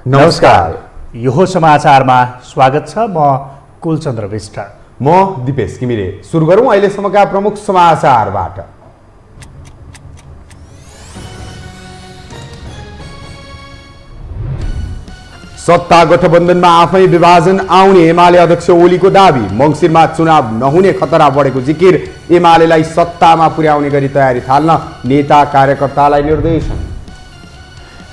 नमस्कार। यो समाचारमा स्वागत छ। म कुलचन्द्र विष्ट। म दिपेश घिमिरे। सुरु गरौँ अहिलेसम्मका प्रमुख समाचारबाट। सत्ता गठबन्धनमा आफै विभाजन आउने एमाले अध्यक्ष ओलीको दाबी। मङ्सिरमा चुनाव नहुने खतरा बढेको जिकिर। एमालेलाई सत्तामा पुर्याउने गरी तयारी थाल्न नेता कार्यकर्तालाई निर्देशन।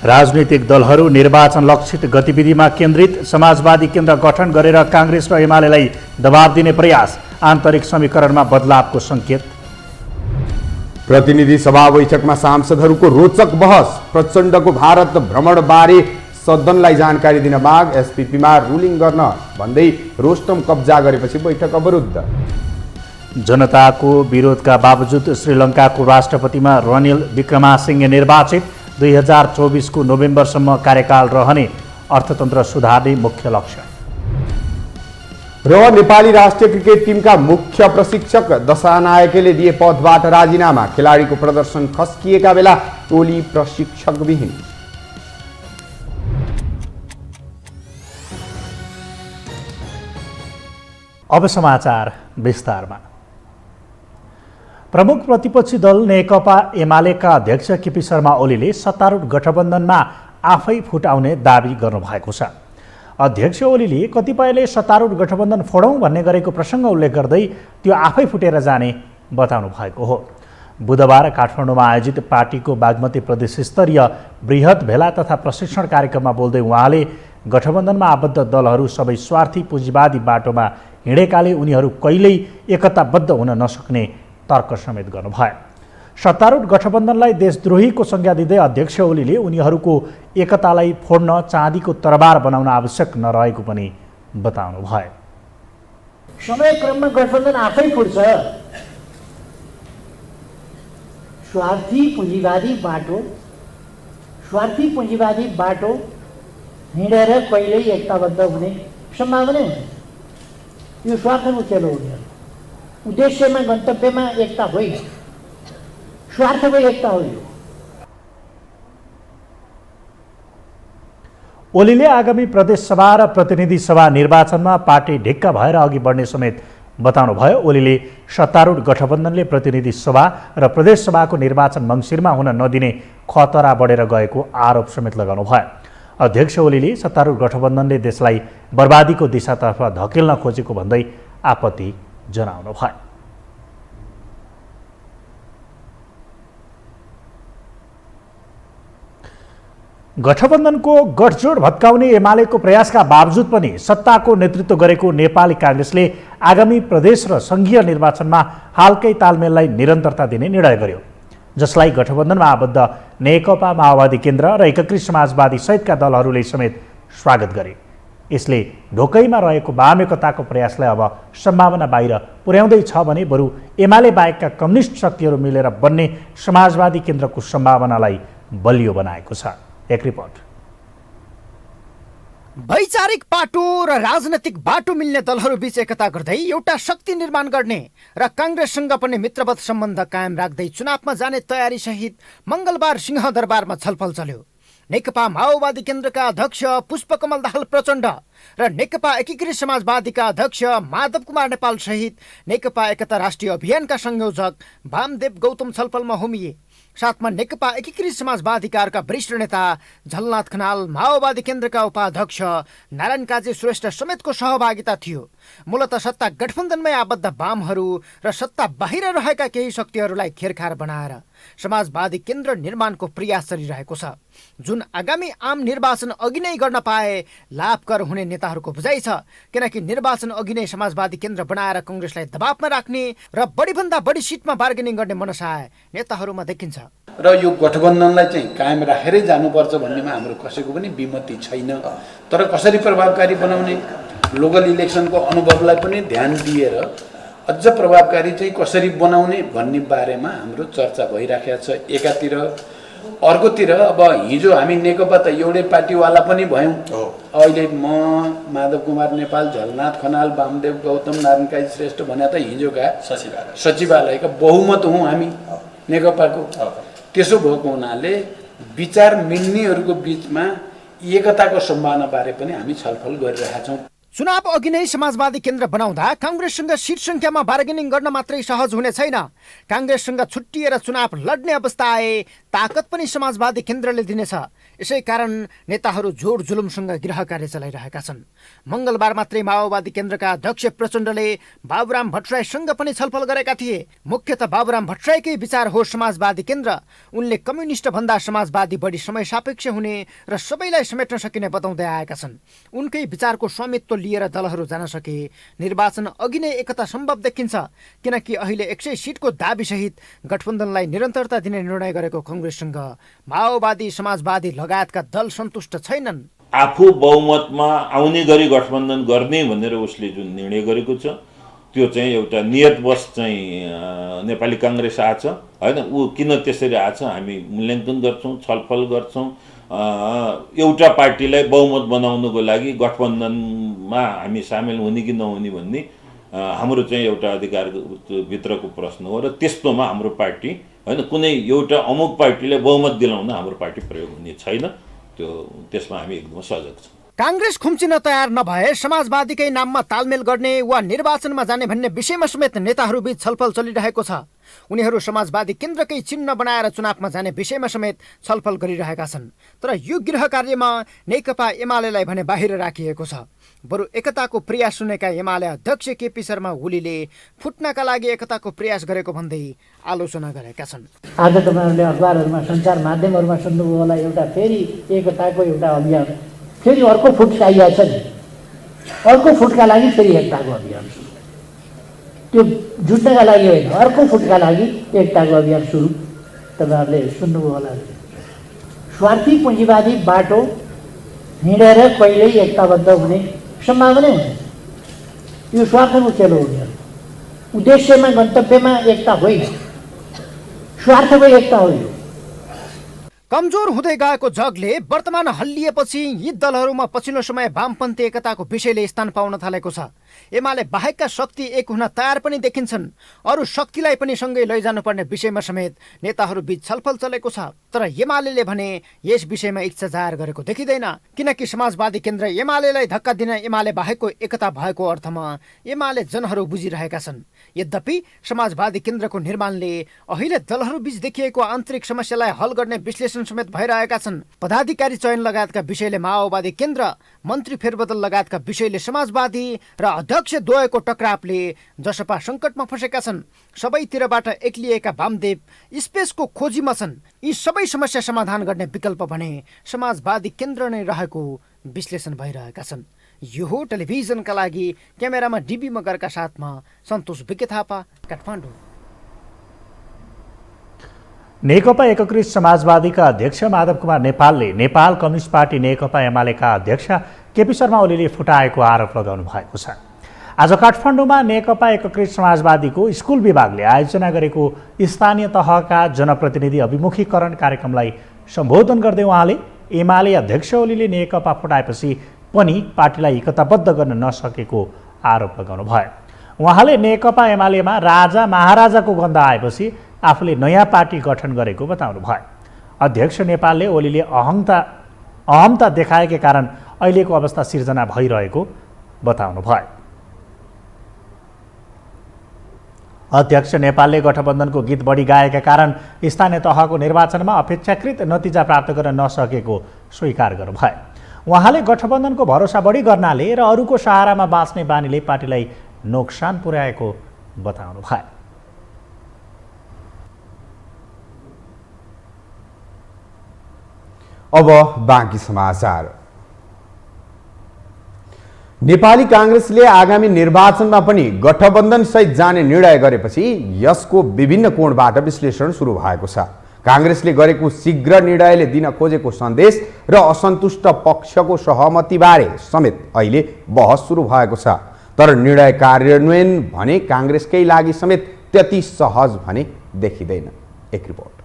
राजनीतिक दलहरू निर्वाचन लक्षित गतिविधिमा केन्द्रित। समाजवादी केन्द्र गठन गरेर काङ्ग्रेस र एमालेलाई दबाब दिने प्रयास। आन्तरिक समीकरणमा बदलावको सङ्केत। प्रतिनिधि सभा बैठकमा सांसदहरूको रोचक बहस। प्रचण्डको भारत भ्रमणबारे सदनलाई जानकारी दिन माग। एसपीपीमा रुलिङ गर्न भन्दै रोस्टम कब्जा गरेपछि बैठक अवरुद्ध। जनताको विरोधका बावजुद श्रीलङ्काको राष्ट्रपतिमा रनिल विक्रमासिंहे निर्वाचित। 2024 को नोभेम्बरसम्म कार्यकाल रहने। अर्थतन्त्र सुधार्ने मुख्य लक्ष्य। र नेपाली राष्ट्रिय क्रिकेट टिमका मुख्य प्रशिक्षक दशानायकेले दिए पदबाट राजीनामा। खेलाडीको प्रदर्शन खस्किएका बेला टोली प्रशिक्षकविहीन। अब समाचार विस्तारमा। प्रमुख प्रतिपक्षी दल नेकपा एमालेका अध्यक्ष केपी शर्मा ओलीले सत्तारूढ गठबन्धनमा आफै फुटाउने दाबी गर्नुभएको छ। अध्यक्ष ओलीले कतिपयले सत्तारूढ गठबन्धन फोडौँ भन्ने गरेको प्रसङ्ग उल्लेख गर्दै त्यो आफै फुटेर जाने बताउनु भएको हो। बुधबार काठमाडौँमा आयोजित पार्टीको बागमती प्रदेश स्तरीय बृहत भेला तथा प्रशिक्षण कार्यक्रममा बोल्दै उहाँले गठबन्धनमा आबद्ध दलहरू सबै स्वार्थी पुँजीवादी बाटोमा हिँडेकाले उनीहरू कहिल्यै एकताबद्ध हुन नसक्ने तर्क समेत गर्नुभयो। सत्तारूढ गठबन्धनलाई देशद्रोहीको संज्ञा दिँदै अध्यक्ष ओलीले उनीहरूको एकतालाई फोड्न चाँदीको तरबार बनाउन आवश्यक नरहेको पनि बताउनु भयो। समयक्रममा गठबन्धन आफै फुट्छ। स्वार्थी पुँजीवादी बाटो हिँडेर कहिल्यै एकताबद्ध हुने सम्भावना हुँदैन। यो स्वार्थको खेल हो। उद्देश्यमा गन्तव्यमा एकता होइन, स्वार्थको एकता हो। ओलीले आगामी प्रदेश सभा र प्रतिनिधि सभा निर्वाचनमा पार्टी ढिक्क भएर अघि बढ्ने समेत बताउनुभयो। ओलीले सत्तारूढ गठबन्धनले प्रतिनिधि सभा र प्रदेश सभाको निर्वाचन मङ्सिरमा हुन नदिने खतरा बढेर गएको आरोप समेत लगाउनुभयो। अध्यक्ष ओलीले सत्तारूढ गठबन्धनले देशलाई बर्बादीको दिशातर्फ धकेल्न खोजेको भन्दै आपत्ति जनाउनु भयो। गठबन्धनको गठजोड भत्काउने एमालेको प्रयासका बावजुद पनि सत्ताको नेतृत्व गरेको नेपाली काङ्ग्रेसले आगामी प्रदेश र सङ्घीय निर्वाचनमा हालकै तालमेललाई निरन्तरता दिने निर्णय गर्यो, जसलाई गठबन्धनमा आबद्ध नेकपा माओवादी केन्द्र र एकीकृत समाजवादी सहितका दलहरूले समेत स्वागत गरे। यसले ढोकैमा रहेको वामकताको प्रयासलाई अब सम्भावना बाहिर पुर्याउँदैछ भने बरु एमाले बाहेकका कम्युनिस्ट शक्तिहरू मिलेर बन्ने समाजवादी केन्द्रको सम्भावनालाई बलियो बनाएको छ। एक रिपोर्ट। वैचारिक बाटो र राजनैतिक बाटो मिल्ने दलहरू बीच एकता गर्दै एउटा शक्ति निर्माण गर्ने र काङ्ग्रेससँग पनि मित्रवत सम्बन्ध कायम राख्दै चुनावमा जाने तयारी सहित मङ्गलबार सिंहदरबारमा छलफल चल्यो। नेकपा माओवादी केन्द्रका अध्यक्ष पुष्पकमल दाहाल प्रचण्ड र नेकपा एकीकृत समाजवादीका अध्यक्ष माधव कुमार नेपाल सहित नेकपा एकता राष्ट्रिय अभियानका संयोजक वामदेव गौतम छलफलमा होमिए। साथमा नेकपा एकीकृत समाजवादीका वरिष्ठ नेता झलनाथ खनाल, माओवादी केन्द्रका उपाध्यक्ष नारायण काजी श्रेष्ठ समेतको सहभागिता थियो। मूलत सत्ता गठबन्धनमै आबद्ध वामहरू र सत्ता बाहिर रहेका केही शक्तिहरूलाई खेरखार बनाएर समाजवादी केन्द्र निर्माणको प्रयास चलिरहेको छ, जुन आगामी आम निर्वाचन अघि नै गर्न पाए लाभकर हुने नेताहरूको बुझाइ छ। किनकि निर्वाचन अघि नै समाजवादी केन्द्र बनाएर काङ्ग्रेसलाई दबावमा राख्ने र बढीभन्दा बढी सिटमा बार्गेनिङ गर्ने मनसा नेताहरूमा देखिन्छ। र यो गठबन्धनलाई चाहिँ कायम राखेरै जानुपर्छ भन्नेमा हाम्रो कसैको पनि विमति छैन। तर कसरी प्रभावकारी बनाउने, लोकल इलेक्सनको अनुभवलाई पनि ध्यान दिएर अझ प्रभावकारी चाहिँ कसरी बनाउने भन्ने बारेमा हाम्रो चर्चा भइराखेको छ एकातिर। अर्कोतिर अब हिजो हामी नेकपा त एउटै पार्टीवाला पनि भयौँ। अहिले म माधव कुमार नेपाल, झलनाथ खनाल, वामदेव गौतम, नारायण काजी श्रेष्ठ भने त हिजोका सचिवालयका बहुमत हौँ हामी नेकपाको। त्यसो भएको हुनाले विचार मिल्नेहरूको बिचमा एकताको सम्भावनाबारे पनि हामी छलफल गरिरहेका छौँ। चुनाव अघि नै समाजवादी केन्द्र बनाउँदा काङ्ग्रेससँग सिट सङ्ख्यामा बार्गेनिङ गर्न मात्रै सहज हुने छैन। काङ्ग्रेससँग छुट्टिएर चुनाव लड्ने अवस्था आए ताकत पनि समाजवादी केन्द्रले दिनेछ। यसै कारण नेताहरू जोड जुलुमसँग गृह कार्य चलाइरहेका छन्। मङ्गलबार मात्रै माओवादी केन्द्रका अध्यक्ष प्रचण्डले बाबुराम भट्टराईसँग पनि छलफल गरेका थिए। मुख्यतः बाबुराम भट्टराईकै विचार हो समाजवादी केन्द्र। उनले कम्युनिस्ट भन्दा समाजवादी बढी समय सापेक्ष हुने र सबैलाई समेट्न सकिने बताउँदै आएका छन्। उनकै विचारको स्वामित्व लिएर दलहरू जान सके निर्वाचन अघि नै एकता सम्भव देखिन्छ, किनकि अहिले 100 सिटको दाबीसहित गठबन्धनलाई निरन्तरता दिने निर्णय गरेको कङ्ग्रेससँग माओवादी समाजवादी लगायतका दल सन्तुष्ट छैनन्। आफू बहुमतमा आउने गरी गठबन्धन गर्ने भनेर उसले जुन निर्णय गरेको छ त्यो चाहिँ एउटा नियतवश चाहिँ नेपाली काङ्ग्रेस आछ होइन। ऊ किन त्यसरी आछ हामी मूल्याङ्कन गर्छौँ, छलफल गर्छौँ। एउटा पार्टीलाई बहुमत बनाउनुको लागि गठबन्धनमा हामी सामेल हुने कि नहुने भन्ने हाम्रो चाहिँ एउटा अधिकारभित्रको प्रश्न हो र त्यस्तोमा हाम्रो पार्टी होइन कुनै एउटा अमुक पार्टीलाई बहुमत दिलाउन हाम्रो पार्टी प्रयोग हुने छैन। त्यसमा हामी एकदम सजग छौँ। काङ्ग्रेस खुम्चिन तयार नभए समाजवादीकै नाममा तालमेल गर्ने वा निर्वाचनमा जाने भन्ने विषयमा समेत नेताहरूबीच छलफल चलिरहेको छ। उनीहरू समाजवादी केन्द्रकै चिन्ह बनाएर चुनावमा जाने विषयमा समेत छलफल गरिरहेका छन्। तर यो गृह कार्यमा नेकपा एमालेलाई भने बाहिर राखिएको छ। बरु एकताको प्रयास सुनेका एमाले अध्यक्ष केपी शर्मा ओलीले फुट्नका लागि एकताको प्रयास गरेको भन्दै आलोचना गरेका छन्। आज तपाईँहरूले अखबारहरूमा सञ्चार माध्यमहरूमा सुन्नुभयो होला, एउटा फेरि एकताको एउटा अभियान फेरि अर्को फुट चाहिएको छ नि, अर्को फुटका लागि फेरि एकताको अभियान सुरु। त्यो जुट्नका लागि होइन, अर्को फुटका लागि एकताको अभियान सुरु। तपाईँहरूले सुन्नुभयो होला, स्वार्थी पुँजीवादी बाटो हिँडेर कहिल्यै एकताबद्ध हुने सम्भावना हुँदैन। यो स्वार्थको खेल हो। उनीहरू उद्देश्यमा गन्तव्यमा एकता होइन, स्वार्थको एकता हो। यो कमजोर हुँदै गएको जगले वर्तमान हल्लिएपछि यी दलहरूमा पछिल्लो समय वामपन्थी एकताको विषयले स्थान पाउन थालेको छ। एमाले बाहेकका शक्ति एक हुन तयार पनि देखिन्छन्। अरू शक्तिलाई पनि सँगै लैजानुपर्ने विषयमा समेत नेताहरूबीच छलफल चलेको छ। तर एमाले भने यस विषयमा इच्छा जाहेर गरेको देखिँदैन, किनकि समाजवादी केन्द्र एमालेलाई धक्का दिन एमाले बाहेकको एकता भएको अर्थमा एमाले जनहरू बुझिरहेका छन्। यद्यपि समाजवादी केन्द्रको निर्माणले अहिले दलहरूबीच देखिएको आन्तरिक समस्यालाई हल गर्ने विश्लेषण समेत भइरहेका छन्। पदाधिकारी चयन लगायतका विषयले माओवादी केन्द्र, मन्त्री फेरबदल लगायतका विषयले समाजवादी र अध्यक्ष द्वयको टकरावले जसपा सङ्कटमा फँसेका छन्। सबैतिरबाट एक्लिएका वामदेव स्पेसको खोजीमा छन्। यी सबै समस्या समाधान गर्ने विकल्प भने समाजवादी केन्द्र नै रहेको विश्लेषण भइरहेका छन्। यो हो टेलिभिजनका लागि क्यामेरामा डिबी मगरका साथमा सन्तोष विके थापा, काठमाडौँ। नेकपा एकीकृत समाजवादीका अध्यक्ष माधव कुमार नेपालले नेपाल कम्युनिस्ट पार्टी नेकपा एमालेका अध्यक्ष केपी शर्मा ओलीले फुटाएको आरोप लगाउनु भएको छ। आज काठमाडौँमा नेकपा एकीकृत समाजवादीको स्कुल विभागले आयोजना गरेको स्थानीय तहका जनप्रतिनिधि अभिमुखीकरण कार्यक्रमलाई सम्बोधन गर्दै उहाँले एमाले अध्यक्ष ओलीले नेकपा फुटाएपछि पनि पार्टीलाई एकताबद्ध गर्न नसकेको आरोप लगाउनु भयो। उहाँले नेकपा एमालेमा राजा महाराजाको गन्ध आएपछि आफूले नयाँ पार्टी गठन गरेको बताउनु भयो। अध्यक्ष नेपालले ओलीले अहमता देखाएकै कारण अहिलेको अवस्था सिर्जना भइरहेको बताउनु भयो। अध्यक्ष नेपालले गठबन्धनको गीत बढी गाएका कारण स्थानीय तहको निर्वाचनमा अपेक्षाकृत नतिजा प्राप्त गर्न नसकेको स्वीकार गर्नुभयो। उहाँले गठबन्धनको भरोसा बढी गर्नाले र अरूको सहारामा बाँच्ने बानीले पार्टीलाई नोक्सान पुर्याएको बताउनु भयो। अब बाँकी समाचार। नेपाली काङ्ग्रेसले आगामी निर्वाचनमा पनि गठबन्धन सहित जाने निर्णय गरेपछि यसको विभिन्न कोणबाट विश्लेषण सुरु भएको छ। काङ्ग्रेसले गरेको शीघ्र निर्णयले दिन खोजेको सन्देश र असन्तुष्ट पक्षको सहमतिबारे समेत अहिले बहस सुरु भएको छ। तर निर्णय कार्यान्वयन भने काङ्ग्रेसकै लागि समेत त्यति सहज भने देखिँदैन। एक रिपोर्ट।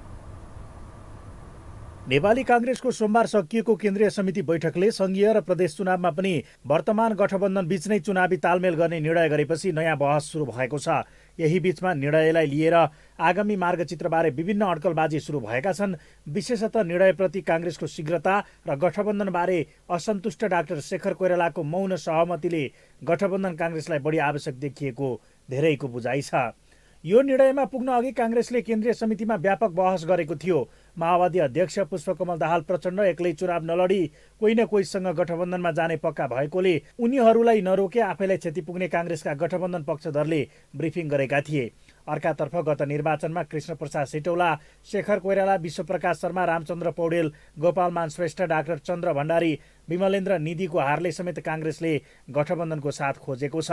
नेपाली काङ्ग्रेसको सोमबार सकिएको केन्द्रीय समिति बैठकले सङ्घीय र प्रदेश चुनावमा पनि वर्तमान गठबन्धन बीच नै चुनावी तालमेल गर्ने निर्णय गरेपछि नयाँ बहस सुरु भएको छ। यही बीचमा निर्णयलाई लिएर आगामी मार्गचित्रबारे विभिन्न अड्कलबाजी सुरु भएका छन्। विशेषतः निर्णयप्रति काङ्ग्रेसको शीघ्रता र गठबन्धनबारे असन्तुष्ट डाक्टर शेखर कोइरालाको मौन सहमतिले गठबन्धन काङ्ग्रेसलाई बढी आवश्यक देखिएको धेरैको बुझाइ छ। यो निर्णयमा पुग्न अघि काङ्ग्रेसले केन्द्रीय समितिमा व्यापक बहस गरेको थियो। माओवादी अध्यक्ष पुष्पकमल दाहाल प्रचण्ड एक्लै चुनाव नलडी कोही न कोहीसँग गठबन्धनमा जाने पक्का भएकोले उनीहरूलाई नरोके आफैलाई क्षति पुग्ने काङ्ग्रेसका गठबन्धन पक्षधरले ब्रिफिङ गरेका थिए। अर्कातर्फ गत निर्वाचनमा कृष्णप्रसाद सिटौला, शेखर कोइराला, विश्वप्रकाश शर्मा, रामचन्द्र पौडेल, गोपालमान श्रेष्ठ, डाक्टर चन्द्र भण्डारी, विमलेन्द्र निधिको हारले समेत काङ्ग्रेसले गठबन्धनको साथ खोजेको छ।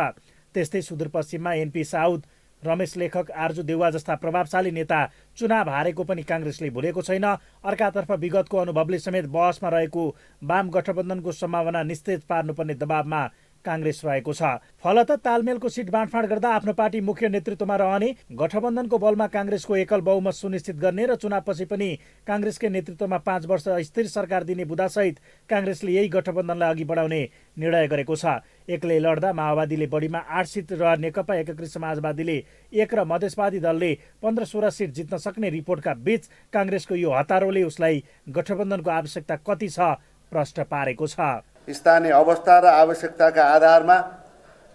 त्यस्तै सुदूरपश्चिममा एनपी साउद, रमेश लेखक, आर्जु देउवा जस्ता प्रभावशाली नेता चुनाव हारेको पनि काङ्ग्रेसले भुलेको छैन। अर्कातर्फ विगतको अनुभवले समेत बहसमा रहेको वाम गठबन्धनको सम्भावना निस्तेज पार्नुपर्ने दबावमा काङ्ग्रेस रहेको छ। फलत तालमेलको सिट बाँडफाँड गर्दा आफ्नो पार्टी मुख्य नेतृत्वमा रहने, गठबन्धनको बलमा काङ्ग्रेसको एकल बहुमत सुनिश्चित गर्ने र चुनावपछि पनि काङ्ग्रेसकै नेतृत्वमा 5 वर्ष स्थिर सरकार दिने बुँदासहित काङ्ग्रेसले यही गठबन्धनलाई अघि बढाउने निर्णय गरेको छ। एक्लै लड्दा माओवादीले बढीमा 8 सिट र नेकपा एकीकृत समाजवादीले 1 र मधेसवादी दलले 15-16 सिट जित्न सक्ने रिपोर्टका बीच काङ्ग्रेसको यो हतारोले उसलाई गठबन्धनको आवश्यकता कति छ प्रश्न पारेको छ। स्थानीय अवस्था र आवश्यकताका आधारमा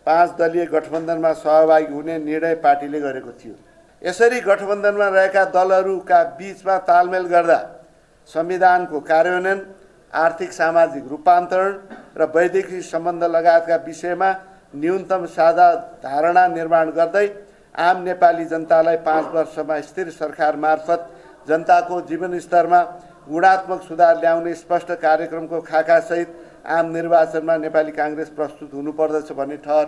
5 दलीय गठबन्धनमा सहभागी हुने निर्णय पार्टीले गरेको थियो। यसरी गठबन्धनमा रहेका दलहरूका बीचमा तालमेल गर्दा संविधानको कार्यान्वयन, आर्थिक सामाजिक रूपान्तरण र वैदेशिक सम्बन्ध लगायतका विषयमा न्यूनतम साझा धारणा निर्माण गर्दै आम नेपाली जनतालाई 5 वर्षमा स्थिर सरकार मार्फत जनताको जीवनस्तरमा गुणात्मक सुधार ल्याउने स्पष्ट कार्यक्रमको खाकासहित आम निर्वाचनमा नेपाली काङ्ग्रेस प्रस्तुत हुनुपर्दछ भन्ने ठहर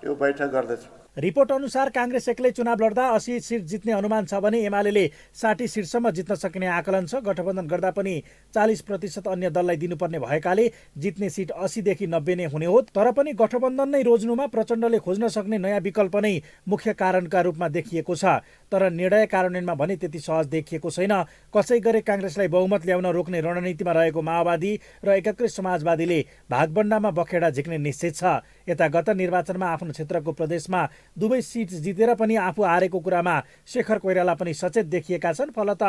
यो बैठक गर्दछ। रिपोर्ट अनुसार काङ्ग्रेस एक्लै चुनाव लड्दा 80 सिट जित्ने अनुमान छ भने एमाले 60 सिटसम्म जित्न सक्ने आकलन छ। गठबन्धन गर्दा पनि 40% अन्य दललाई दिनुपर्ने भएकाले जित्ने सिट 80 देखि 90 नै हुने हो। तर पनि गठबन्धन नै रोज्नुमा प्रचण्डले खोज्न सक्ने नयाँ विकल्प नै मुख्य कारणका रूपमा देखिएको छ। तर निर्णय कार्यान्वयनमा भने त्यति सहज देखिएको छैन। कसै गरे काङ्ग्रेसलाई बहुमत ल्याउन रोक्ने रणनीतिमा रहेको माओवादी र एकीकृत समाजवादीले भागबण्डामा बखेडा झिक्ने निश्चित छ। यता गत निर्वाचनमा आफ्नो क्षेत्रको प्रदेशमा दुवै सिट जितेर पनि आफू हारेको कुरामा शेखर कोइराला पनि सचेत देखिएका छन्। फलत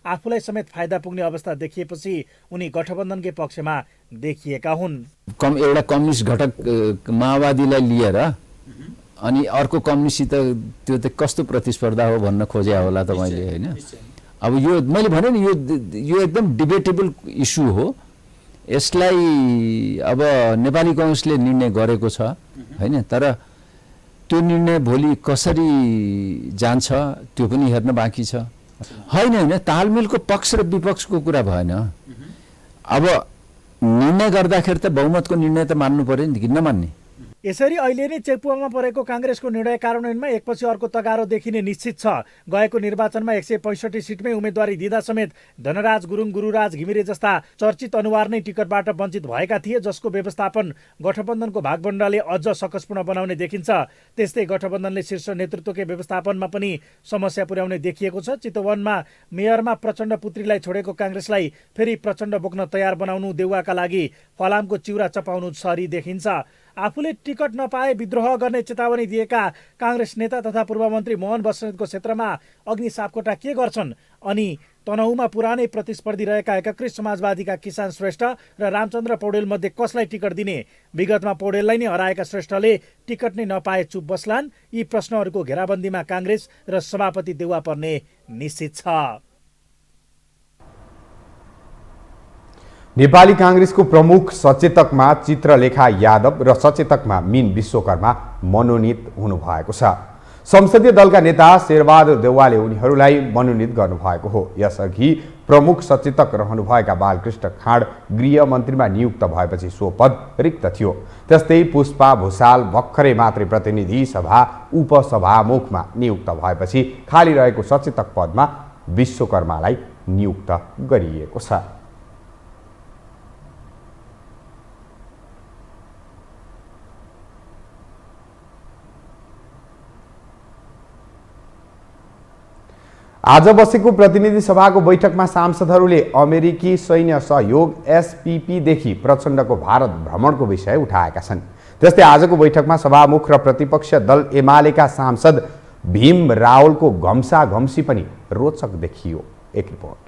आफूलाई समेत फाइदा पुग्ने अवस्था देखिएपछि उनी गठबन्धनकै पक्षमा देखिएका हुन्। एउटा कम्युनिस्ट घटक माओवादीलाई लिएर अनि अर्को कम्युनिस्टसित त्यो त कस्तो प्रतिस्पर्धा हो भन्न खोजे होला तपाईँले, होइन? अब यो मैले भने नि यो एकदम डिबेटेबल इस्यु हो। यसलाई अब नेपाली काङ्ग्रेसले निर्णय गरेको छ, होइन? तर त्यो निर्णय भोलि कसरी जान्छ त्यो पनि हेर्न बाँकी छ। होइन, तालमेलको पक्ष र विपक्षको कुरा भएन। अब निर्णय गर्दाखेरि त बहुमतको निर्णय त मान्नु पर्यो नि, किन नमान्ने? यसरी अहिले नै चेकपुवामा परेको काङ्ग्रेसको निर्णय कार्यान्वयनमा एकपछि अर्को तगारो देखिने निश्चित छ। गएको निर्वाचनमा 165 सिटमै उम्मेदवारी दिँदा समेत धनराज गुरुङ, गुरुराज घिमिरे जस्ता चर्चित अनुहार नै टिकटबाट वञ्चित भएका थिए, जसको व्यवस्थापन गठबन्धनको भागबण्डाले अझ सकसपूर्ण बनाउने देखिन्छ। त्यस्तै गठबन्धनले शीर्ष नेतृत्वकै व्यवस्थापनमा पनि समस्या पुर्याउने देखिएको छ। चितवनमा मेयरमा प्रचण्ड पुत्रीलाई छोडेको काङ्ग्रेसलाई फेरि प्रचण्ड बोक्न तयार बनाउनु देउवाका लागि फलामको चिउरा चपाउनु सरी देखिन्छ। आफूले टिकट नपाए विद्रोह गर्ने चेतावनी दिएका काङ्ग्रेस नेता तथा पूर्व मन्त्री मोहन बस्नेतको क्षेत्रमा अग्नि सापकोटा के गर्छन्? अनि तनहुमा पुरानै प्रतिस्पर्धी रहेका एकीकृत समाजवादीका किसान श्रेष्ठ र रामचन्द्र पौडेल मध्ये कसलाई टिकट दिने? विगतमा पौडेललाई नै हराएका श्रेष्ठले टिकट नै नपाए चुप बस्लान्? यी प्रश्नहरूको घेराबन्दीमा काङ्ग्रेस र सभापति देउवा पर्ने निश्चित छ। नेपाली काङ्ग्रेसको प्रमुख सचेतकमा चित्रलेखा यादव र सचेतकमा मीन विश्वकर्मा मनोनित हुनुभएको छ। संसदीय दलका नेता शेरबहादुर देउवाले उनीहरूलाई मनोनित गर्नुभएको हो। यसअघि प्रमुख सचेतक रहनुभएका बालकृष्ण खाँड गृहमन्त्रीमा नियुक्त भएपछि सो पद रिक्त थियो। त्यस्तै पुष्पा भुसाल भर्खरै मात्रै प्रतिनिधि सभा उपसभामुखमा नियुक्त भएपछि खाली रहेको सचेतक पदमा विश्वकर्मालाई नियुक्त गरिएको छ। आज बसेको प्रतिनिधि सभाको बैठकमा सांसदहरूले अमेरिकी सैन्य सहयोग एसपीपीदेखि प्रचण्डको भारत भ्रमणको विषय उठाएका छन्। त्यस्तै आजको बैठकमा सभामुख र प्रतिपक्ष दल एमालेका सांसद भीम रावलको घम्साघम्सी पनि रोचक देखियो। एक रिपोर्ट।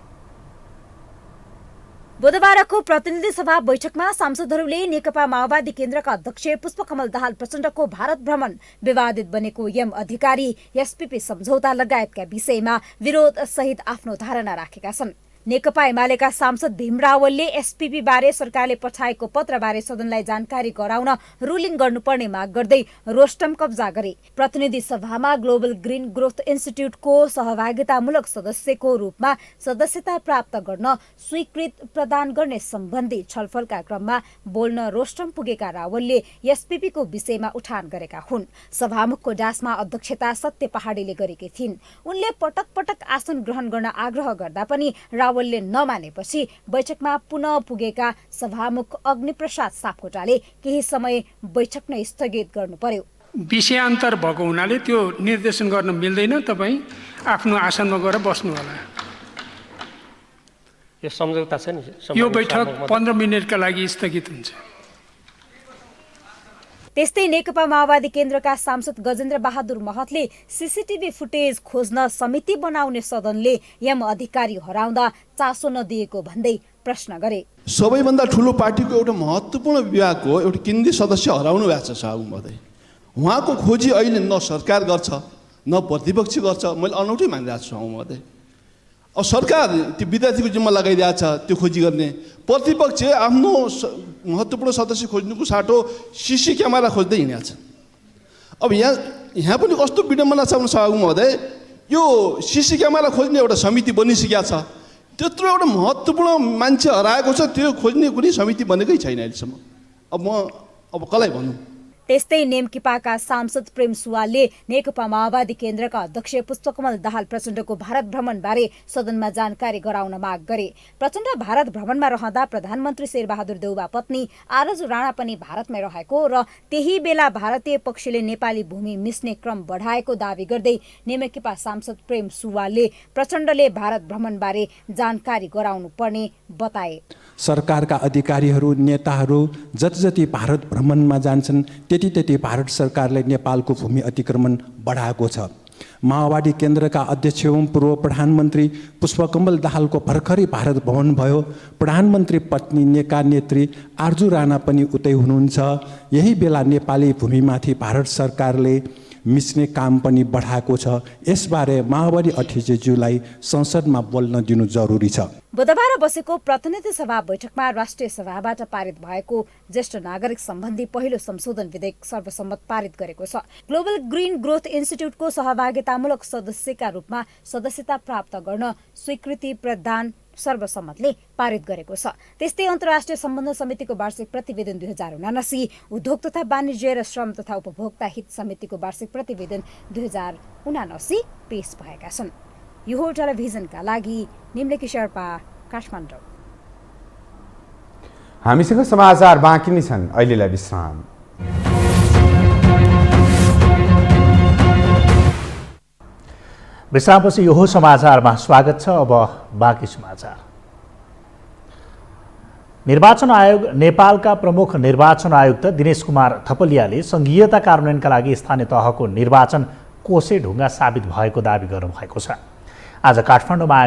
बुधबारको प्रतिनिधि सभा बैठकमा सांसदहरूले नेकपा माओवादी केन्द्रका अध्यक्ष पुष्पकमल दाहाल प्रचण्डको भारत भ्रमण, विवादित बनेको एम अधिकारी, एसपीपी सम्झौता लगायतका विषयमा विरोध सहित आफ्नो धारणा राखेका छन्। नेकपा एमालेका सांसद भीम रावलले एसपीपी बारे सरकारले पठाएको पत्रबारे सदनलाई जानकारी गराउन रुलिङ गर्नुपर्ने माग गर्दै रोस्टम कब्जा गरे। प्रतिनिधि सभामा ग्लोबल ग्रीन ग्रोथ इन्स्टिट्युटको सहभागितामूलक सदस्यको रूपमा सदस्यता प्राप्त गर्न स्वीकृत प्रदान गर्ने सम्बन्धी छलफलका क्रममा बोल्न रोस्टम पुगेका रावलले एसपीपीको विषयमा उठान गरेका हुन्। सभामुखको डासमा अध्यक्षता सत्य पहाडीले गरेकी थिइन्। उनले पटक पटक आसन ग्रहण गर्न आग्रह गर्दा पनि रावलले नमानेपछि बैठकमा पुनः पुगेका सभामुख अग्निप्रसाद सापकोटाले केही समय बैठक नै स्थगित गर्नु पर्यो। विषयान्तर भएको हुनाले त्यो निर्देशन गर्न मिल्दैन। तपाईँ आफ्नो आसनमा गएर बस्नु होला। यो सम्झौता छ नि, यो बैठक 15 मिनेटका लागि स्थगित हुन्छ। त्यस्तै नेकपा माओवादी केन्द्रका सांसद गजेन्द्र बहादुर महतले सीसीटीभी फुटेज खोज्न समिति बनाउने सदनले एम अधिकारी हराउँदा चासो नदिएको भन्दै प्रश्न गरे। सबैभन्दा ठुलो पार्टीको एउटा महत्त्वपूर्ण विभागको एउटा केन्द्रीय सदस्य हराउनु भएको छ साहब महोदय। उहाँको खोजी अहिले न सरकार गर्छ न प्रतिपक्ष गर्छ। मैले अनौठै मानिरहेको छु महोदय। अब सरकार त्यो विद्यार्थीको जिम्मा लगाइरहेको छ त्यो खोजी गर्ने, प्रतिपक्ष आफ्नो महत्त्वपूर्ण सदस्य खोज्नुको साटो सीसी क्यामेरा खोज्दै हिँडेको छ। अब यहाँ पनि कस्तो विडम्बना छ सभामुख महोदय, यो सीसी क्यामेरा खोज्ने एउटा समिति बनिसकेको छ। त्यत्रो एउटा महत्त्वपूर्ण मान्छे हराएको छ, त्यो खोज्ने कुनै समिति बनेकै छैन अहिलेसम्म। अब कसलाई भनौँ। त्यस्तै नेमकिपाका सांसद प्रेम सुवालले नेकपा माओवादी केन्द्रका अध्यक्ष पुष्पकमल दाहाल प्रचण्डको भारत भ्रमणबारे सदनमा जानकारी गराउन माग गरे। प्रचण्ड भारत भ्रमणमा रहँदा प्रधानमन्त्री शेरबहादुर देउवा पत्नी आरजु राणा पनि भारतमै रहेको र त्यही बेला भारतीय पक्षले नेपाली भूमि मिच्ने क्रम बढाएको दावी गर्दै नेकपा सांसद प्रेम सुवालले प्रचण्डले भारत भ्रमणबारे जानकारी गराउनु पर्ने बताए। सरकारका अधिकारीहरू, नेताहरू जति भारत भ्रमणमा जान्छन् त्यति भारत सरकारले नेपालको भूमि अतिक्रमण बढाएको छ। माओवादी केन्द्रका अध्यक्ष एवं पूर्व प्रधानमन्त्री पुष्पकमल दाहालको भर्खरै भारत भ्रमण भयो। प्रधानमन्त्री पत्नी नेका नेत्री आरजु राणा पनि उतै हुनुहुन्छ। यही बेला नेपाली भूमिमाथि भारत सरकारले मिच्ने काम पनि बढाएको छ। यसबारे माओवादी अध्यक्षज्यूलाई संसदमा बोल्न दिनु जरुरी छ। बुधबार बसेको प्रतिनिधि सभा बैठकमा राष्ट्रिय सभाबाट पारित भएको ज्येष्ठ नागरिक सम्बन्धी पहिलो संशोधन विधेयक सर्वसम्मत पारित गरेको छ। ग्लोबल ग्रीन ग्रोथ इन्स्टिट्युटको सहभागितामूलक सदस्यका रूपमा सदस्यता प्राप्त गर्न स्वीकृति प्रदान सर्वसम्मतले पारित गरेको छ। त्यस्तै अन्तर्राष्ट्रिय सम्बन्ध समितिको वार्षिक प्रतिवेदन 2079, उद्योग तथा वाणिज्य र श्रम तथा उपभोक्ता हित समितिको वार्षिक प्रतिवेदन 2079 पेश भएका छन्। यो टेलिभिजनका लागि निम्लेकी शेर्पा, काठमाडौँ। हामीसँग समाचार बाँकी नै छन्, अहिलेलाई विश्राम। विश्रामपछि यो समाचारमा स्वागत छ। अब बाँकी समाचार। निर्वाचन आयोग नेपालका प्रमुख निर्वाचन आयुक्त दिनेश कुमार थपलियाले संघीयता कार्यान्वयनका लागि स्थानीय तहको निर्वाचन कोसे ढुङ्गा साबित भएको दावी गर्नुभएको छ। आज काठमाडौँमा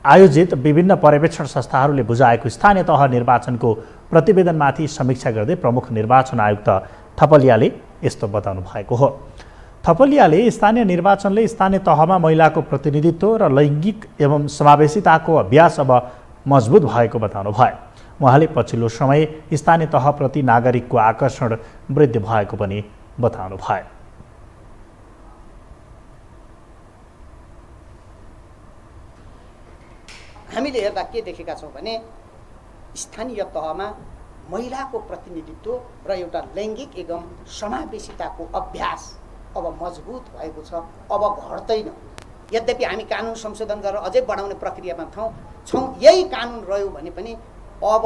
आयोजित विभिन्न पर्यवेक्षण संस्थाहरूले बुझाएको स्थानीय तह निर्वाचनको प्रतिवेदनमाथि समीक्षा गर्दै प्रमुख निर्वाचन आयुक्त थपलियाले यस्तो बताउनु भएको हो। थपलियाले स्थानीय निर्वाचनले स्थानीय तहमा महिलाको प्रतिनिधित्व र लैङ्गिक एवं समावेशिताको अभ्यास अब मजबुत भएको बताउनु भयो। उहाँले पछिल्लो समय स्थानीय तहप्रति नागरिकको आकर्षण वृद्धि भएको पनि बताउनु भयो। हामीले हेर्दा के देखेका छौँ भने स्थानीय तहमा महिलाको प्रतिनिधित्व र एउटा लैङ्गिक एवं समावेशिताको अभ्यास अब मजबुत भएको छ, अब घट्दैन। यद्यपि हामी कानुन संशोधन गरेर अझै बढाउने प्रक्रियामा छौँ। यही कानुन रह्यो भने पनि अब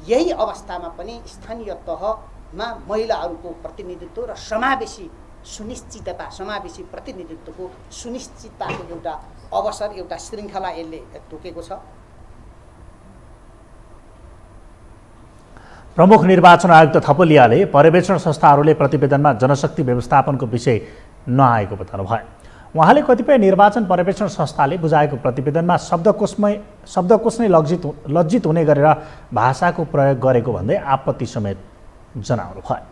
यही अवस्थामा पनि स्थानीय तहमा महिलाहरूको प्रतिनिधित्व र समावेशी सुनिश्चितता, समावेशी प्रतिनिधित्वको सुनिश्चितताको एउटा अवसर, एउटा श्रृङ्खला यसले तोकेको छ। प्रमुख निर्वाचन आयुक्त थपलियाले पर्यवेक्षण संस्थाहरूले प्रतिवेदनमा जनशक्ति व्यवस्थापनको विषय नआएको बताउनुभयो। उहाँले कतिपय निर्वाचन पर्यवेक्षण संस्थाले बुझाएको प्रतिवेदनमा शब्दकोश नै लज्जित हुने गरेर भाषाको प्रयोग गरेको भन्दै आपत्ति समेत जनाउनु भयो।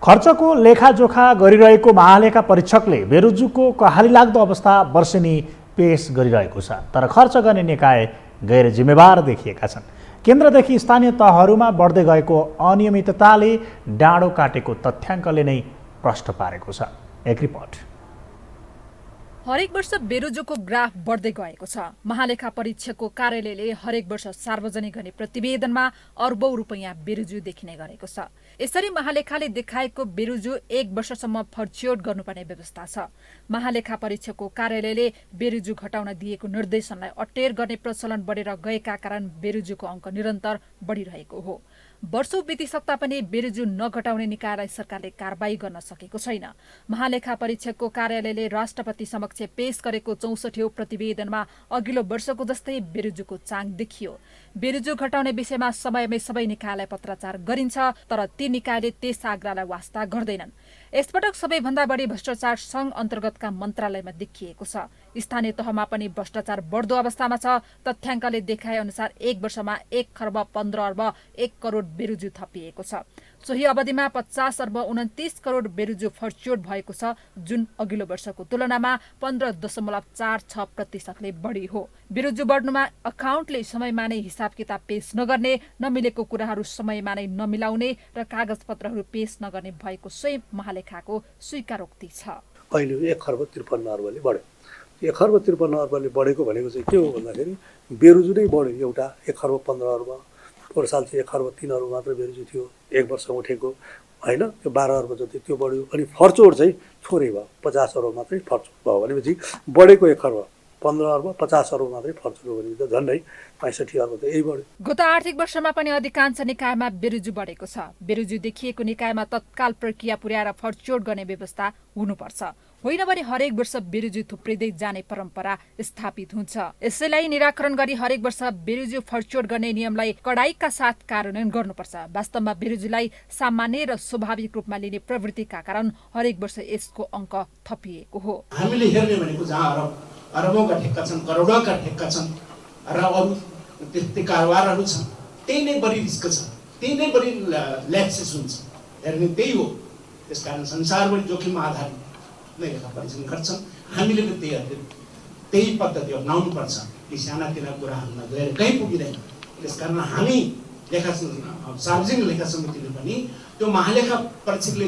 खर्चको लेखाजोखा गरिरहेको महालेखा परीक्षकले बेरोजुको कहालीलाग्दो अवस्था वर्षेनी पेश गरिरहेको छ, तर खर्च गर्ने निकाय गैर जिम्मेवार देखिएका छन्। केन्द्रदेखि स्थानीय तहहरूमा बढ्दै गएको अनियमितताले डाँडो काटेको तथ्याङ्कले नै प्रश्न पारेको छ। एक रिपोर्ट। हरेक वर्ष बेरोजोको ग्राफ बढ्दै गएको छ। महालेखा परीक्षकको कार्यालयले हरेक वर्ष सार्वजनिक गर्ने प्रतिवेदनमा अर्बौं रुपैयाँ बेरोजु देखिने गरेको छ। यसरी महालेखाले देखाएको बेरोजु 1 वर्षसम्म फर्च्योट गर्नुपर्ने व्यवस्था छ। महालेखा परीक्षकको कार्यालयले बेरोजु घटाउन दिएको निर्देशनलाई अटेर गर्ने प्रचलन बढेर गएका कारण बेरोजुको अङ्क निरन्तर बढिरहेको हो। वर्षौं बितिसक्दा पनि बेरोजु नघटाउने निकायलाई सरकारले कारबाही गर्न सकेको छैन। महालेखा परीक्षकको कार्यालयले राष्ट्रपति समक्ष पेश गरेको 64औं प्रतिवेदनमा अघिल्लो वर्षको जस्तै बेरोजुको चाङ देखियो। बेरोजु घटाउने विषयमा समयमै सबै निकायलाई पत्राचार गरिन्छ, तर ती निकायले त्यस आग्रहलाई वास्ता गर्दैनन्। यसपटक सबैभन्दा बढी भ्रष्टाचार सङ्घ अन्तर्गतका मन्त्रालयमा देखिएको छ। स्थानीय तहमा पनि भ्रष्टाचार बढ्दो अवस्थामा छ। तथ्याङ्कले देखाए अनुसार 1 वर्षमा 1 खर्ब 15 अर्ब 1 करोड बेरोजु थपिएको छ। सोही अवधिमा 50 अर्ब 29 करोड बेरोजु फर्च्योट भएको छ, जुन अघिल्लो वर्षको तुलनामा 15.46% बढी हो। बेरोजु बढ्नुमा अकाउन्टले समयमा नै हिसाब किताब पेश नगर्ने, नमिलेको कुराहरू समयमा नै नमिलाउने र कागजपत्रहरू पेश नगर्ने भएको स्वयं महालेखाको स्वीकारोक्ति छ। अहिले 1 खर्ब 53 अर्बले बढ्यो। 1 खर्ब 53 अर्बले बढेको भनेको चाहिँ के हो भन्दाखेरि बेरोजु नै बढ्यो। एउटा 1 खर्ब 15 अर्ब, पोहोर साल चाहिँ 1 खर्ब 3 अर्ब मात्र बेरोजु थियो, 1 वर्ष उठेको होइन, त्यो 12 अर्ब जति त्यो बढ्यो। अनि फर्चोट चाहिँ थोरै भयो, 50 अर्ब मात्रै फर्चोट भयो। भनेपछि बढेको 1 खर्ब 15 अर्ब 50 अर्ब मात्रै फर्चोट हो भने त झन्डै 65 अर्ब त यही बढ्यो। गत आर्थिक वर्षमा पनि अधिकांश निकायमा बेरोजु बढेको छ। बेरोजु देखिएको निकायमा तत्काल प्रक्रिया पुर्याएर फर्चोट गर्ने व्यवस्था हुनुपर्छ, होइन भने हरेक वर्ष बेरोजु थुप्रिँदै जाने परम्परा स्थापित हुन्छ। यसैलाई निराकरण गरी हरेक वर्ष बेरोजु फर्चोट गर्ने नियमलाई कडाइका साथ कार्यान्वयन गर्नुपर्छ। वास्तवमा बेरोजुलाई सामान्य र स्वाभाविक रूपमा लिने प्रवृत्तिका कारण हरेक वर्ष यसको अङ्क थपिएको हो। हामीले हेर्ने भनेको जहाँ अरबौंका ठेक्का छन्, करोडौंका ठेक्का छन् र अरू त्यस्तै कारोबारहरू छन्, त्यही नै बढी रिस्क छ, त्यही नै बढी ल्याप्सेस हुन्छ। हेर्ने त्यही हो। त्यसकारण संसारभरि जोखिम आधारित नै लेखा परीक्षण गर्छन्। हामीले पनि त्यही पद्धति अपनाउनु पर्छ। यी सानातिना कुराहरूमा गएर कहीँ पुगिँदैन। त्यसकारण हामी सार्वजनिक लेखा समितिले पनि त्यो महालेखा परीक्षकले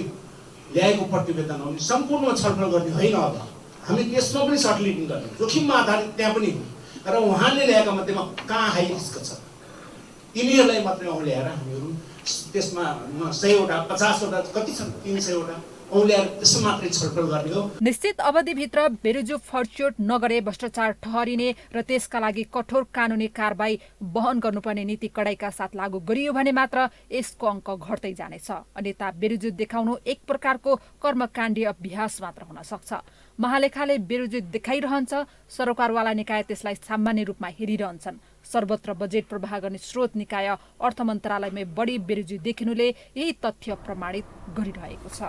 ल्याएको प्रतिवेदन सम्पूर्ण छलफल गर्ने होइन। अब हामी त्यसमा पनि सर्टिलिटिङ गर्ने, जोखिममा आधारित त्यहाँ पनि हो। र उहाँले ल्याएका मध्येमा कहाँ हाई रिस्क छ तिनीहरूलाई मात्रै औँल्याएर हामीहरू त्यसमा 100वटा 50वटा कति छन् 300वटा औँल्याएर त्यसमा मात्रै छलफल गर्ने हो। निश्चित अवधिभित्र बेरोजु फर्च्योट नगरे भ्रष्टाचार ठहरिने र त्यसका लागि कठोर कानुनी कारबाही वहन गर्नुपर्ने नीति कडाइका साथ लागू गरियो भने मात्र यसको अङ्क घट्दै जानेछ। अन्यथा बेरोजु देखाउनु एक प्रकारको कर्मकाण्डीय अभ्यास मात्र हुन सक्छ। महालेखाले बेरोजु देखाइरहन्छ, सरकारवाला निकाय त्यसलाई सामान्य रूपमा हेरिरहन्छन्। सर्वत्र बजेट प्रवाह गर्ने स्रोत निकाय अर्थ मन्त्रालयमै बढी बेरोजु देखिनुले यही तथ्य प्रमाणित गरिरहेको छ।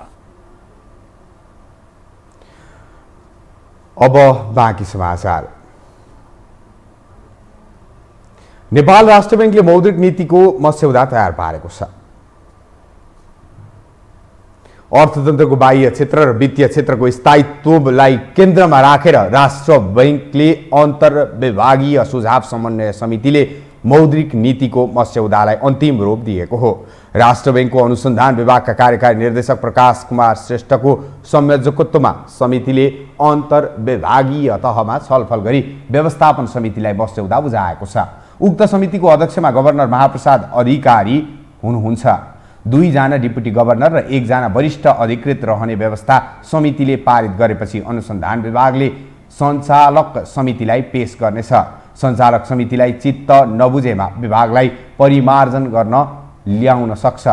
अब बाँकी समाचार। नेपाल राष्ट्र बैंकले मौद्रिक नीतिको मस्यौदा तयार पारेको छ। अर्थतन्त्रको बाह्य क्षेत्र र वित्तीय क्षेत्रको स्थायित्वलाई केन्द्रमा राखेर राष्ट्र बैंकले अन्तर्विभागीय सुझाव समन्वय समितिले मौद्रिक नीतिको मस्यौदालाई अन्तिम रूप दिएको हो। राष्ट्र बैंकको अनुसन्धान विभागका कार्यकारी निर्देशक प्रकाश कुमार श्रेष्ठको संयोजकत्वमा समितिले अन्तर्विभागीय तहमा छलफल गरी व्यवस्थापन समितिलाई मस्यौदा बुझाएको छ। उक्त समितिको अध्यक्षमा गभर्नर महाप्रसाद अधिकारी हुनुहुन्छ। 2 जना डिप्युटी गभर्नर र 1 जना वरिष्ठ अधिकृत रहने व्यवस्था समितिले पारित गरेपछि अनुसन्धान विभागले सञ्चालक समितिलाई पेश गर्नेछ। सञ्चालक समितिलाई चित्त नबुझेमा विभागलाई परिमार्जन गर्न ल्याउन सक्छ।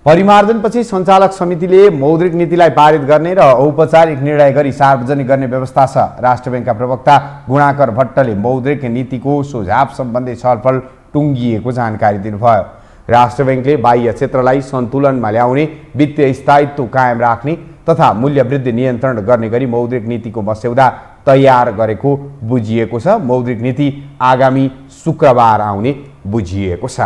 परिमार्जनपछि सञ्चालक समितिले मौद्रिक नीतिलाई पारित गर्ने र औपचारिक निर्णय गरी सार्वजनिक गर्ने व्यवस्था छ। राष्ट्र ब्याङ्कका प्रवक्ता गुणाकर भट्टले मौद्रिक नीतिको सुझाव सम्बन्धी छलफल टुङ्गिएको जानकारी दिनुभयो। राष्ट्र ब्याङ्कले बाह्य क्षेत्रलाई सन्तुलनमा ल्याउने, वित्तीय स्थायित्व कायम राख्ने तथा मूल्य वृद्धि नियन्त्रण गर्ने गरी मौद्रिक नीतिको मस्यौदा तयार गरेको बुझिएको छ। मौद्रिक नीति आगामी शुक्रबार आउने बुझिएको छ।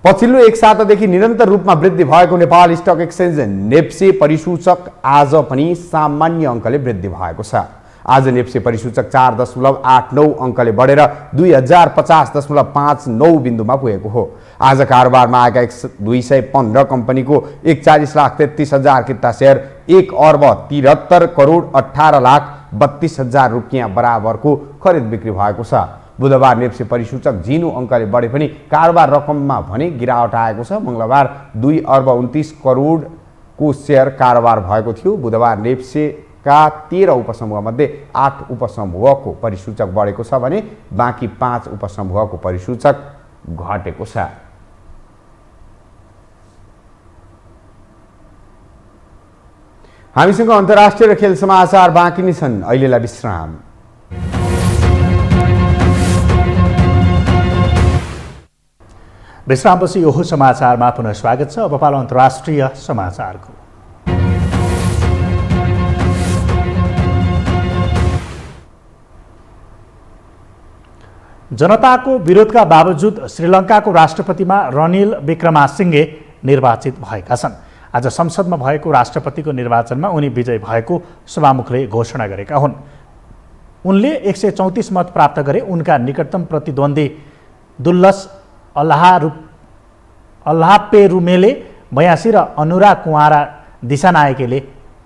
पछिल्लो एक सातादेखि निरन्तर रूपमा वृद्धि भएको नेपाल स्टक एक्सचेन्ज नेप्से परिसूचक आज पनि सामान्य अङ्कले वृद्धि भएको छ। आज नेप्से परिसूचक 4.89 अङ्कले बढेर 2050.59 बिन्दुमा पुगेको हो। आज कारोबारमा आएका 215 कम्पनीको 41,33,000 किता सेयर 1,73,18,18,32,000 रुपियाँ बराबरको खरिद बिक्री भएको छ। बुधबार नेप्से परिसूचक झिनो अङ्कले बढे पनि कारोबार रकममा भने गिरावट आएको छ। मङ्गलबार 2,29 करोडको सेयर कारोबार भएको थियो। बुधबार नेप्सेका 13 उपसमूहमध्ये 8 उपसमूहको परिसूचक बढेको छ भने बाँकी 5 उपसमूहको परिसूचक घटेको छ। हामीसँग अन्तर्राष्ट्रिय र खेल समाचार बाँकी नै छन्। अहिलेलाई विश्राम। विश्रामपछि यो समाचारमा पुनः स्वागत छ। अब पालो अन्तर्राष्ट्रिय समाचारको। जनताको विरोधका बावजुद श्रीलङ्काको राष्ट्रपतिमा रनिल विक्रमासिङ्घे निर्वाचित भएका छन्। आज संसदमा भएको राष्ट्रपतिको निर्वाचनमा उनी विजयी भएको सभामुखले घोषणा गरेका हुन्। उनले 134 मत प्राप्त गरे। उनका निकटतम प्रतिद्वन्दी दुल्लस अल्लाहपेरुमेले 82 र अनुरा कुमारा दिशानायकेले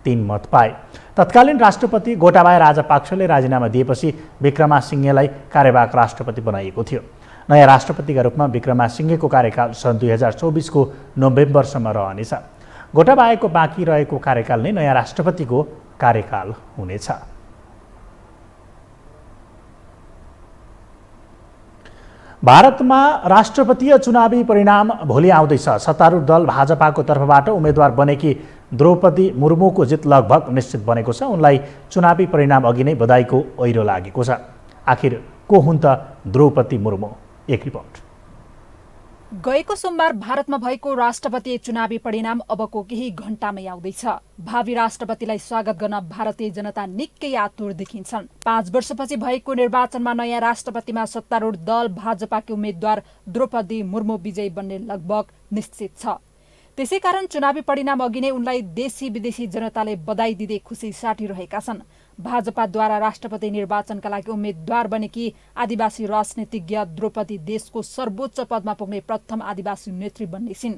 3 मत पाए। तत्कालीन राष्ट्रपति गोटाबाया राजापाक्सले राजीनामा दिएपछि विक्रमासिङ्घेलाई कार्यवाहक राष्ट्रपति बनाइएको थियो। नयाँ राष्ट्रपतिका रूपमा विक्रमासिङ्घेको कार्यकाल सन् 2024 को नोभेम्बरसम्म रहनेछ। गोटाबायाको बाँकी रहेको कार्यकाल नै नयाँ राष्ट्रपतिको कार्यकाल हुनेछ। भारतमा राष्ट्रपतीय चुनावी परिणाम भोलि आउँदैछ। सत्तारूढ दल भाजपाको तर्फबाट उम्मेद्वार बनेकी द्रौपदी मुर्मुको जित लगभग निश्चित बनेको छ। उनलाई चुनावी परिणाम अघि नै बधाईको ऐरो लागेको छ। आखिर को हुन् त द्रौपदी मुर्मु? एक रिपोर्ट। गएको सोमबार भारतमा भएको राष्ट्रपतीय चुनावी परिणाम अबको केही घण्टामै आउँदैछ। भावी राष्ट्रपतिलाई स्वागत गर्न भारतीय जनता निकै आतुर देखिन्छन्। 5 वर्षपछि भएको निर्वाचनमा नयाँ राष्ट्रपतिमा सत्तारूढ दल भाजपाकी उम्मेद्वार द्रौपदी मुर्मु विजयी बन्ने लगभग निश्चित छ। त्यसैकारण चुनावी परिणाम अघि नै उनलाई देशी विदेशी जनताले बधाई दिँदै खुसी साटिरहेका छन्। भाजपाद्वारा राष्ट्रपति निर्वाचनका लागि उम्मेद्वार बनेकी आदिवासी राजनीतिज्ञ द्रौपदी देशको सर्वोच्च पदमा पुग्ने प्रथम आदिवासी नेत्री बन्ने छिन्।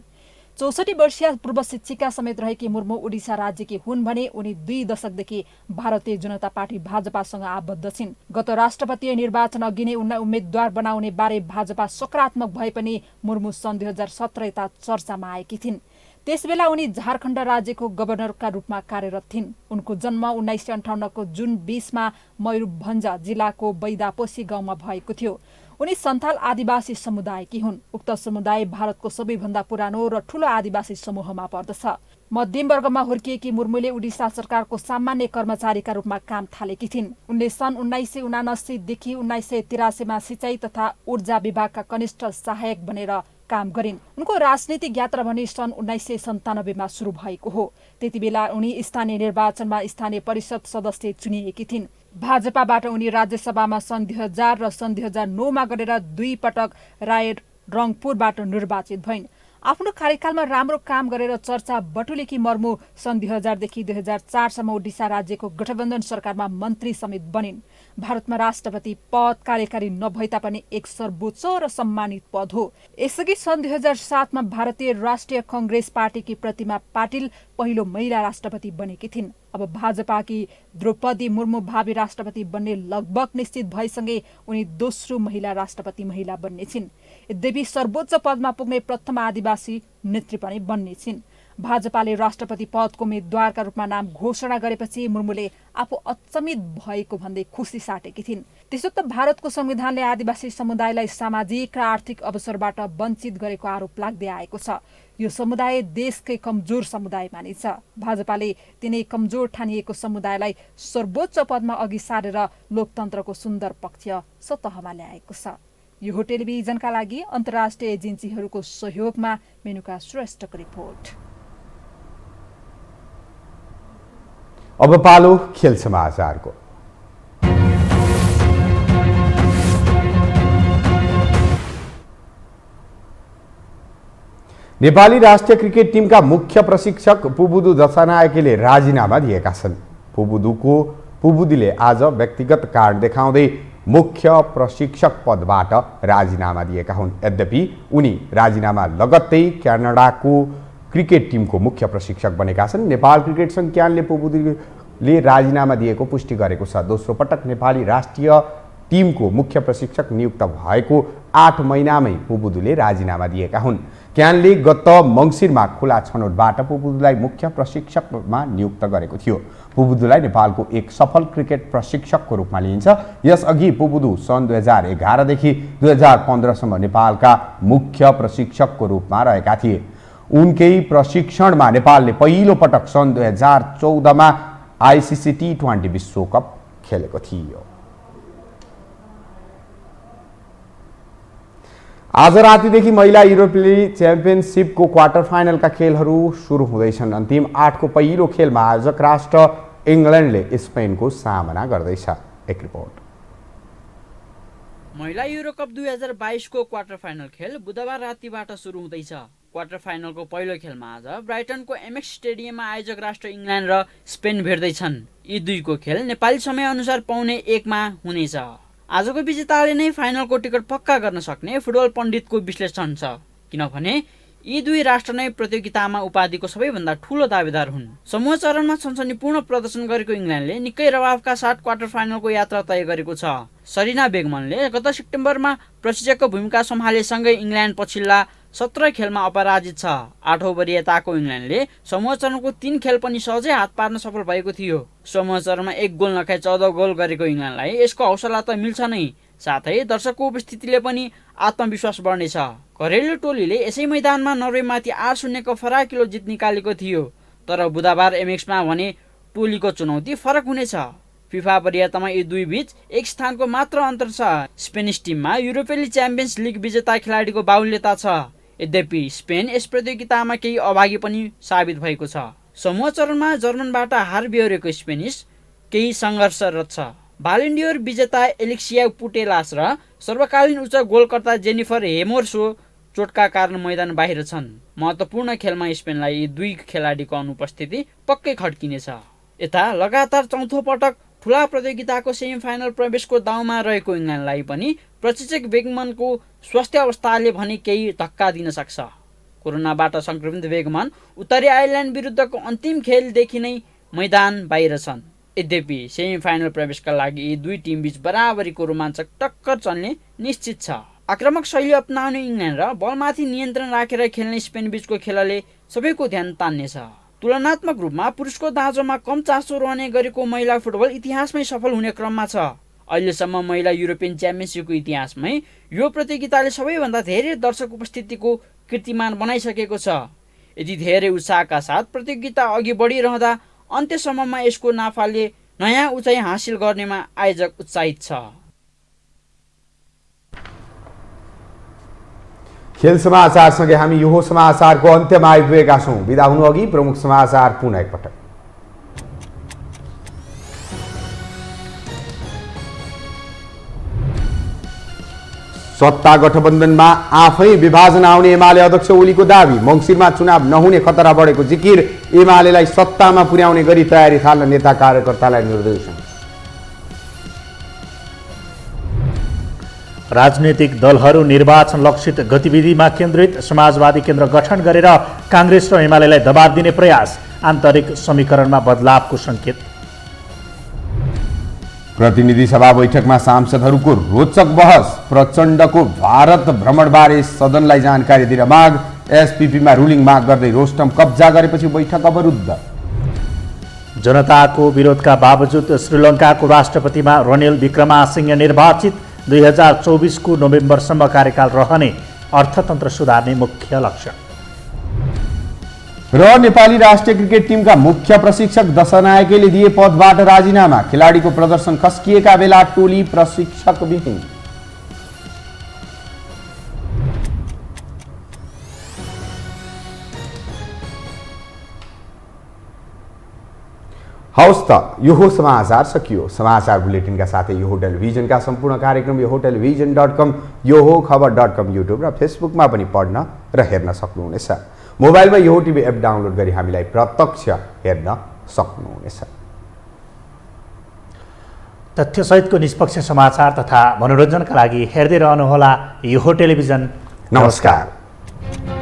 64 वर्षीय पूर्व शिक्षिका समेत रहेकी मुर्मु ओडिसा राज्यकी हुन् भने उनी 2 दशकदेखि भारतीय जनता पार्टी भाजपासँग आबद्ध छिन्। गत राष्ट्रपतीय निर्वाचन अघि नै उनलाई उम्मेद्वार बनाउने बारे भाजपा सकारात्मक भए पनि मुर्मु सन् 2017 यता चर्चामा आएकी थिइन्। त्यसबेला उनी झारखण्ड राज्यको गभर्नरका रूपमा कार्यरत थिइन्। उनको जन्म 1958 को जुन 20 मा मयूरभञ्ज जिल्लाको बैदापोसी गाउँमा भएको थियो। उनी सन्थाल आदिवासी समुदायकी हुन्। उक्त समुदाय भारतको सबैभन्दा पुरानो र ठूलो आदिवासी समूहमा पर्दछ। मध्यम वर्गमा हुर्किएकी मुर्मुले उडिसा सरकारको सामान्य कर्मचारीका रूपमा काम थालेकी थिइन्। उनले सन् 1979 देखि 1983 मा सिँचाइ तथा ऊर्जा विभागका कनिष्ठ सहायक बनेर काम गरिन्। उनको राजनीतिक यात्रा भने सन् 1997 मा सुरु भएको हो। त्यतिबेला उनी स्थानीय निर्वाचनमा स्थानीय परिषद सदस्य चुनिएकी थिइन्। भाजपाबाट उनी राज्यसभामा सन् 2000 र सन् 2009 मा गरेर 2 पटक राय रङपुरबाट निर्वाचित भइन्। आफ्नो कार्यकालमा राम्रो काम गरेर चर्चा बटुलेकी मुर्मु सन् 2000 देखि 2004 सम्म ओडिसा राज्यको गठबन्धन सरकारमा मन्त्री समेत बनिन्। भारतमा राष्ट्रपति पद कार्यकारी नभए तापनि एक सर्वोच्च र सम्मानित पद हो। यसअघि सन् 2007 मा भारतीय राष्ट्रिय कांग्रेस पार्टीकी प्रतिमा पाटिल पहिलो महिला राष्ट्रपति बनेकी थिइन्। अब भाजपाकी द्रौपदी मुर्मु भावी राष्ट्रपति बन्ने लगभग निश्चित भएसँगै उनी दोस्रो महिला राष्ट्रपति बन्ने छिन्। यद्यपि सर्वोच्च पदमा पुग्ने प्रथम आदिवासी नेत्री पनि बन्ने छिन्। भाजपाले राष्ट्रपति पदको उम्मेद्वारका रूपमा नाम घोषणा गरेपछि मुर्मुले आफू अचम्मित भएको भन्दै खुसी साटेकी थिइन्। त्यसो त भारतको संविधानले आदिवासी समुदायलाई सामाजिक र आर्थिक अवसरबाट वञ्चित गरेको आरोप लाग्दै आएको छ। यो समुदाय देशकै कमजोर समुदाय मानिन्छ। भाजपाले तिनै कमजोर ठानिएको समुदायलाई सर्वोच्च पदमा अघि सारेर लोकतन्त्रको सुन्दर पक्ष सतहमा ल्याएको छ। यो हो टेलिभिजनका लागि अन्तर्राष्ट्रिय एजेन्सीहरूको सहयोगमा मेनुका श्रेष्ठको रिपोर्ट। अब पालो खेल समाचारको। नेपाली राष्ट्रिय क्रिकेट टिमका मुख्य प्रशिक्षक पुबुदु दशानायकेले राजीनामा दिएका छन्। पुबुदीले आज व्यक्तिगत कारण देखाउँदै मुख्य प्रशिक्षक पदबाट राजीनामा दिएका हुन्। यद्यपि उनी राजीनामा लगत्तै क्यानाडाको क्रिकेट टिमको मुख्य प्रशिक्षक बनेका छन्। नेपाल क्रिकेट संज्ञानले पुबुदीले राजीनामा दिएको पुष्टि गरेको छ। दोस्रो पटक नेपाली राष्ट्रिय टिमको मुख्य प्रशिक्षक नियुक्त भएको 8 महिनामै पुबुदुले राजीनामा दिएका हुन्। क्यानले गत मङ्सिरमा खुला छनौटबाट पुबुदुलाई मुख्य प्रशिक्षकमा नियुक्त गरेको थियो। पुबुदुलाई नेपालको एक सफल क्रिकेट प्रशिक्षकको रूपमा लिइन्छ। यसअघि पुबुदु सन् 2011 देखि 2015 सम्म नेपालका मुख्य प्रशिक्षकको रूपमा रहेका थिए। उनकै प्रशिक्षणमा नेपालले पहिलो पटक सन् 2014 मा आइसिसी T20 विश्वकप खेलेको थियो। आज रातिदेखि महिला युरोपेली च्याम्पियनसिपको क्वार्टर फाइनलका खेलहरू सुरु हुँदैछन्। अन्तिम 8 को पहिलो खेलमा आयोजक राष्ट्र इङ्ल्यान्डले स्पेनको सामना गर्दैछ। एक रिपोर्ट। महिला युरोकप 2022 को क्वार्टर फाइनल खेल बुधबार रातिबाट सुरु हुँदैछ। क्वार्टर फाइनलको पहिलो खेलमा आज ब्राइटनको एमएक्स स्टेडियममा आयोजक राष्ट्र इङ्ल्यान्ड र स्पेन भेट्दैछन्। यी दुईको खेल नेपाली समयअनुसार पाउने 1 मा हुनेछ। आजको विजेताले नै फाइनलको टिकट पक्का गर्न सक्ने फुटबल पण्डितको विश्लेषण छ, किनभने यी दुई राष्ट्र नै प्रतियोगितामा उपाधिको सबैभन्दा ठूलो दावेदार हुन्। समूह चरणमा सनसनीपूर्ण प्रदर्शन गरेको इङ्ल्यान्डले निकै रवाफका साथ क्वार्टर फाइनलको यात्रा तय गरेको छ। सरिना बेगमनले गत सेप्टेम्बरमा प्रशिक्षकको भूमिका सम्हालेसँगै इङ्ल्यान्ड पछिल्ला 17 खेलमा अपराजित छ। 8औं वरियताको इङ्ल्यान्डले समूह चरणको 3 खेल पनि सहजै हात पार्न सफल भएको थियो। समूह चरणमा 1 गोल नखाई 14 गोल गरेको इङ्ल्यान्डलाई यसको हौसला त मिल्छ नै, साथै दर्शकको उपस्थितिले पनि आत्मविश्वास बढ्नेछ। घरेलु टोलीले यसै मैदानमा नर्वेमाथि 8-0 को फराकिलो जित निकालेको थियो। तर बुधबार एमएक्समा भने टोलीको चुनौती फरक हुनेछ। फिफा वरियतामा यी दुई बीच 1 स्थानको मात्र अन्तर छ। स्पेनिस टिममा युरोपेली च्याम्पियन्स लिग विजेता खेलाडीको बाहुल्यता छ। यद्यपि स्पेन यस प्रतियोगितामा केही अभागी पनि साबित भएको छ। समूह चरणमा जर्मनबाट हार बेहोरेको स्पेनिस केही सङ्घर्षरत छ। बालेन्डियर विजेता एलेक्सिया पुटेलास र सर्वकालीन उच्च गोलकर्ता जेनिफर हेमोर्सो चोटका कारण मैदान बाहिर छन्। महत्त्वपूर्ण खेलमा स्पेनलाई यी दुई खेलाडीको अनुपस्थिति पक्कै खड्किनेछ। यता लगातार चौथो पटक ठूला प्रतियोगिताको सेमिफाइनल प्रवेशको दाउमा रहेको इङ्ल्यान्डलाई पनि प्रशिक्षक बेगमनको स्वास्थ्य अवस्थाले भने केही धक्का दिन सक्छ। कोरोनाबाट संक्रमित बेगमन उत्तरी आयरल्यान्ड विरुद्धको अन्तिम खेलदेखि नै मैदान बाहिर छन्। यद्यपि सेमिफाइनल प्रवेशका लागि यी दुई टिमबीच बराबरीको रोमाञ्चक टक्कर चल्ने निश्चित छ। आक्रामक शैली अपनाउने इङ्ल्यान्ड र बलमाथि नियन्त्रण राखेर खेल्ने स्पेन बीचको खेलले सबैको ध्यान तान्नेछ। तुलनात्मक रूपमा पुरुषको दाँजोमा कम चासो रहने गरेको महिला फुटबल इतिहासमै सफल हुने क्रममा छ। अहिलेसम्म महिला युरोपियन च्याम्पियनसिपको इतिहासमै यो प्रतियोगिताले सबैभन्दा धेरै दर्शक उपस्थितिको कीर्तिमान बनाइसकेको छ। यदि धेरै उत्साहका साथ प्रतियोगिता अघि बढिरहँदा अन्त्यसम्ममा यसको नाफाले नयाँ उचाइ हासिल गर्नेमा आयोजक उत्साहित छ। खेल समाचारसँगै हामी यो समाचारको अन्त्यमा आइपुगेका छौँ। बिदा हुनु अघि प्रमुख समाचार पुनः एकपटक। सत्ता गठबन्धनमा आफै विभाजन आउने एमाले अध्यक्ष ओलीको दावी। मङ्सिरमा चुनाव नहुने खतरा बढेको जिकिर। एमालेलाई सत्तामा पुर्याउने गरी तयारी थाल्न नेता कार्यकर्तालाई निर्देशन। राजनीतिक दलहरू निर्वाचन लक्षित गतिविधिमा केन्द्रित समाजवादी केन्द्र गठन गरेर काङ्ग्रेस र एमालेलाई दबाब दिने प्रयास। आन्तरिक समीकरणमा बदलावको सङ्केत। प्रतिनिधि सभा बैठकमा सांसदहरूको रोचक बहस। प्रचण्डको भारत भ्रमणबारे सदनलाई जानकारी दिन माग। एसपीपीमा रुलिङ माग गर्दै रोस्टम कब्जा गरेपछि बैठक अवरुद्ध। जनताको विरोधका बावजुद श्रीलङ्काको राष्ट्रपतिमा रनिल विक्रमासिंहे निर्वाचित। 2024 को नोभेम्बरसम्म कार्यकाल रहने अर्थतन्त्र सुधार्ने मुख्य लक्ष्य। र नेपाली राष्ट्रिय क्रिकेट टिमका मुख्य प्रशिक्षक दशनायकेले दिए पदबाट राजीनामा। खेलाडीको प्रदर्शन खस्किएका बेला टोली प्रशिक्षक विहीन। हवस् त यो हो समाचार सकियो। समाचार बुलेटिनका साथै यो हो टेलिभिजनका सम्पूर्ण कार्यक्रम यो हो टेलिभिजन.com, यो हो खबर.com युट्युब र फेसबुकमा पनि पढ्न र हेर्न सक्नुहुनेछ। मोबाइलमा यो हो टिभी एप डाउनलोड गरी हामीलाई प्रत्यक्ष हेर्न सक्नुहुनेछ। तथ्यसहितको निष्पक्ष समाचार तथा मनोरञ्जनका लागि हेर्दै रहनुहोला यो हो टेलिभिजन। नमस्कार।